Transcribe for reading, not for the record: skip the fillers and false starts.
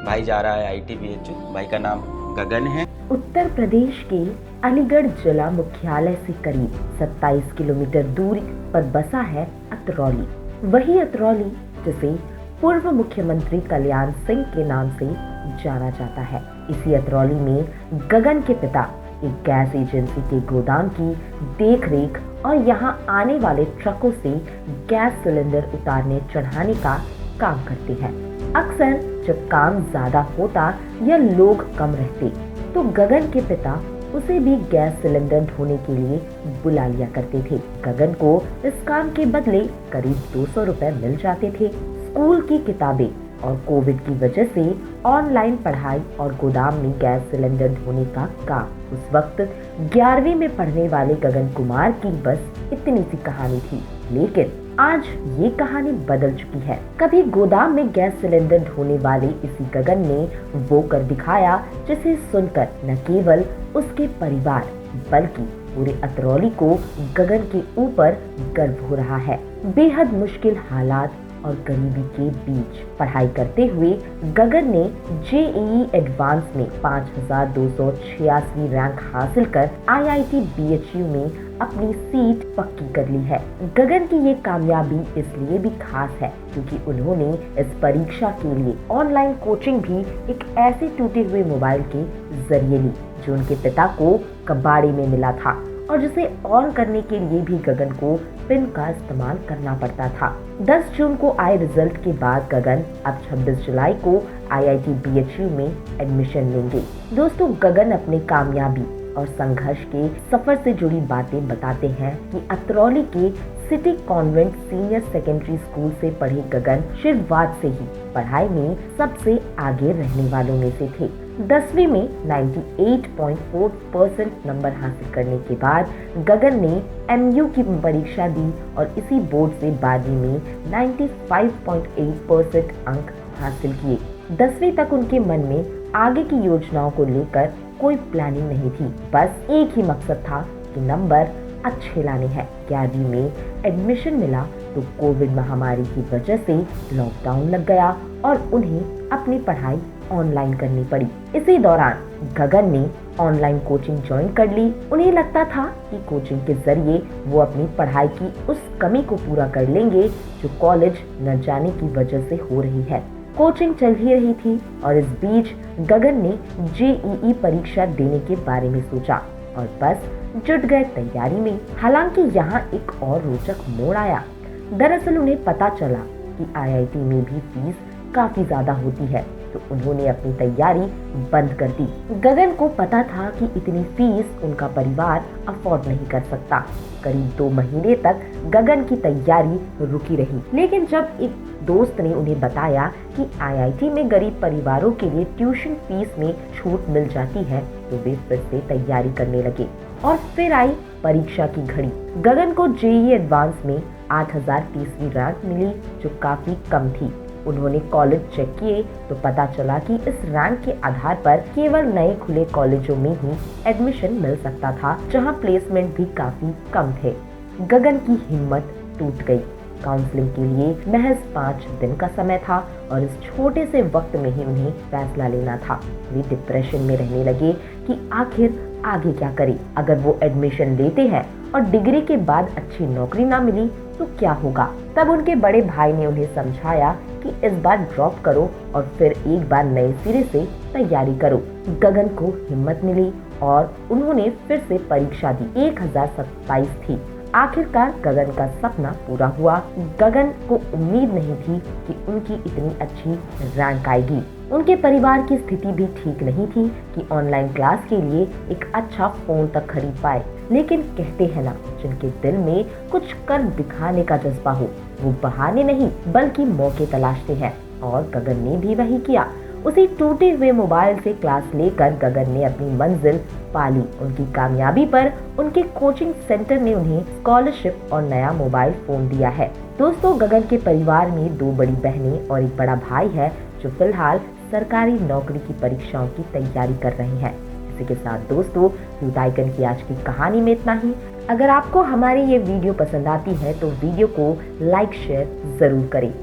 भाई जा रहा है ITBHU। भाई का नाम गगन है। उत्तर प्रदेश के अलीगढ़ जिला मुख्यालय से करीब 27 किलोमीटर दूरी पर बसा है अतरौली। वही अतरौली जिसे पूर्व मुख्यमंत्री कल्याण सिंह के नाम से जाना जाता है। इसी अतरौली में गगन के पिता एक गैस एजेंसी के गोदाम की देखरेख और यहाँ आने वाले ट्रकों से गैस सिलेंडर उतारने चढ़ाने का काम करते हैं। अक्सर जब काम ज्यादा होता या लोग कम रहते तो गगन के पिता उसे भी गैस सिलेंडर ढोने के लिए बुला लिया करते थे। गगन को इस काम के बदले करीब 200 रुपए मिल जाते थे। स्कूल की किताबें और कोविड की वजह से ऑनलाइन पढ़ाई और गोदाम में गैस सिलेंडर ढोने का काम। उस वक्त 11वीं में पढ़ने वाले गगन कुमार की बस इतनी सी कहानी थी, लेकिन आज ये कहानी बदल चुकी है। कभी गोदाम में गैस सिलेंडर ढोने वाले इसी गगन ने वो कर दिखाया जिसे सुनकर न केवल उसके परिवार बल्कि पूरे अतरौली को गगन के ऊपर गर्व हो रहा है। बेहद मुश्किल हालात और गरीबी के बीच पढ़ाई करते हुए गगन ने JEE एडवांस में 5286वीं रैंक हासिल कर IIT BHU में अपनी सीट पक्की कर ली है। गगन की ये कामयाबी इसलिए भी खास है क्योंकि उन्होंने इस परीक्षा के लिए ऑनलाइन कोचिंग भी एक ऐसे टूटे हुए मोबाइल के जरिए ली जो उनके पिता को कबाड़े में मिला था और जिसे ऑन करने के लिए भी गगन को पिन का इस्तेमाल करना पड़ता था। 10 जून को आए रिजल्ट के बाद गगन अब 26 जुलाई को IIT BHU में एडमिशन लेंगे। दोस्तों, गगन अपने कामयाबी और संघर्ष के सफर से जुड़ी बातें बताते हैं कि अतरौली के city convent senior secondary school से पढ़े गगन शुरुआत से ही पढ़ाई में सबसे आगे रहने वालों में से थे। 10वीं में 98.4% नंबर हासिल करने के बाद गगन ने MU की परीक्षा दी और इसी बोर्ड से 12वीं में 95.8% अंक हासिल किए। 10वीं तक उनके मन में आगे की योजनाओं को लेकर कोई प्लानिंग नहीं थी, बस एक ही मकसद था कि नंबर अच्छे लाने हैं। 11वीं में एडमिशन मिला तो कोविड महामारी की वजह से लॉकडाउन लग गया और उन्हें अपनी पढ़ाई ऑनलाइन करनी पड़ी। इसी दौरान गगन ने ऑनलाइन कोचिंग ज्वाइन कर ली। उन्हें लगता था कि कोचिंग के जरिए वो अपनी पढ़ाई की उस कमी को पूरा कर लेंगे जो कॉलेज न जाने की वजह से हो रही है। कोचिंग चल ही रही थी और इस बीच गगन ने JEE परीक्षा देने के बारे में सोचा और बस जुट गए तैयारी में। हालांकि यहाँ एक और रोचक मोड़ आया। दरअसल उन्हें पता चला कि IIT में भी फीस काफी ज्यादा होती है, तो उन्होंने अपनी तैयारी बंद कर दी। गगन को पता था कि इतनी फीस उनका परिवार अफोर्ड नहीं कर सकता। करीब 2 महीने तक गगन की तैयारी रुकी रही, लेकिन जब एक दोस्त ने उन्हें बताया कि IIT में गरीब परिवारों के लिए ट्यूशन फीस में छूट मिल जाती है, तो वे फिर से तैयारी करने लगे। और फिर आई परीक्षा की घड़ी। गगन को JEE एडवांस में 8030वीं रैंक मिली, जो काफी कम थी। उन्होंने कॉलेज चेक किए तो पता चला कि इस रैंक के आधार पर केवल नए खुले कॉलेजों में ही एडमिशन मिल सकता था, जहां प्लेसमेंट भी काफी कम थे। गगन की हिम्मत टूट गई। काउंसलिंग के लिए महज 5 दिन का समय था और इस छोटे से वक्त में ही उन्हें फैसला लेना था। वे डिप्रेशन में रहने लगे कि आखिर आगे क्या करें। अगर वो एडमिशन लेते हैं और डिग्री के बाद अच्छी नौकरी ना मिली तो क्या होगा। तब उनके बड़े भाई ने उन्हें समझाया कि इस बार ड्रॉप करो और फिर एक बार नए सिरे से तैयारी करो। गगन को हिम्मत मिली और उन्होंने फिर से परीक्षा दी। 1027 थी। आखिरकार गगन का सपना पूरा हुआ। गगन को उम्मीद नहीं थी कि उनकी इतनी अच्छी रैंक आएगी। उनके परिवार की स्थिति भी ठीक नहीं थी कि ऑनलाइन क्लास के लिए एक अच्छा फोन तक खरीद पाए। लेकिन कहते हैं ना, जिनके दिल में कुछ कर दिखाने का जज्बा हो वो बहाने नहीं बल्कि मौके तलाशते हैं, और गगन ने भी वही किया। उसी टूटे हुए मोबाइल से क्लास लेकर गगन ने अपनी मंजिल पाली। उनकी कामयाबी पर उनके कोचिंग सेंटर ने उन्हें स्कॉलरशिप और नया मोबाइल फोन दिया है। दोस्तों, गगन के परिवार में 2 बड़ी बहनें और एक बड़ा भाई है जो फिलहाल सरकारी नौकरी की परीक्षाओं की तैयारी कर रहे हैं। इसी के साथ दोस्तों, यूथ आइकन की आज की कहानी में इतना ही। अगर आपको हमारी ये वीडियो पसंद आती है तो वीडियो को लाइक शेयर जरूर करें।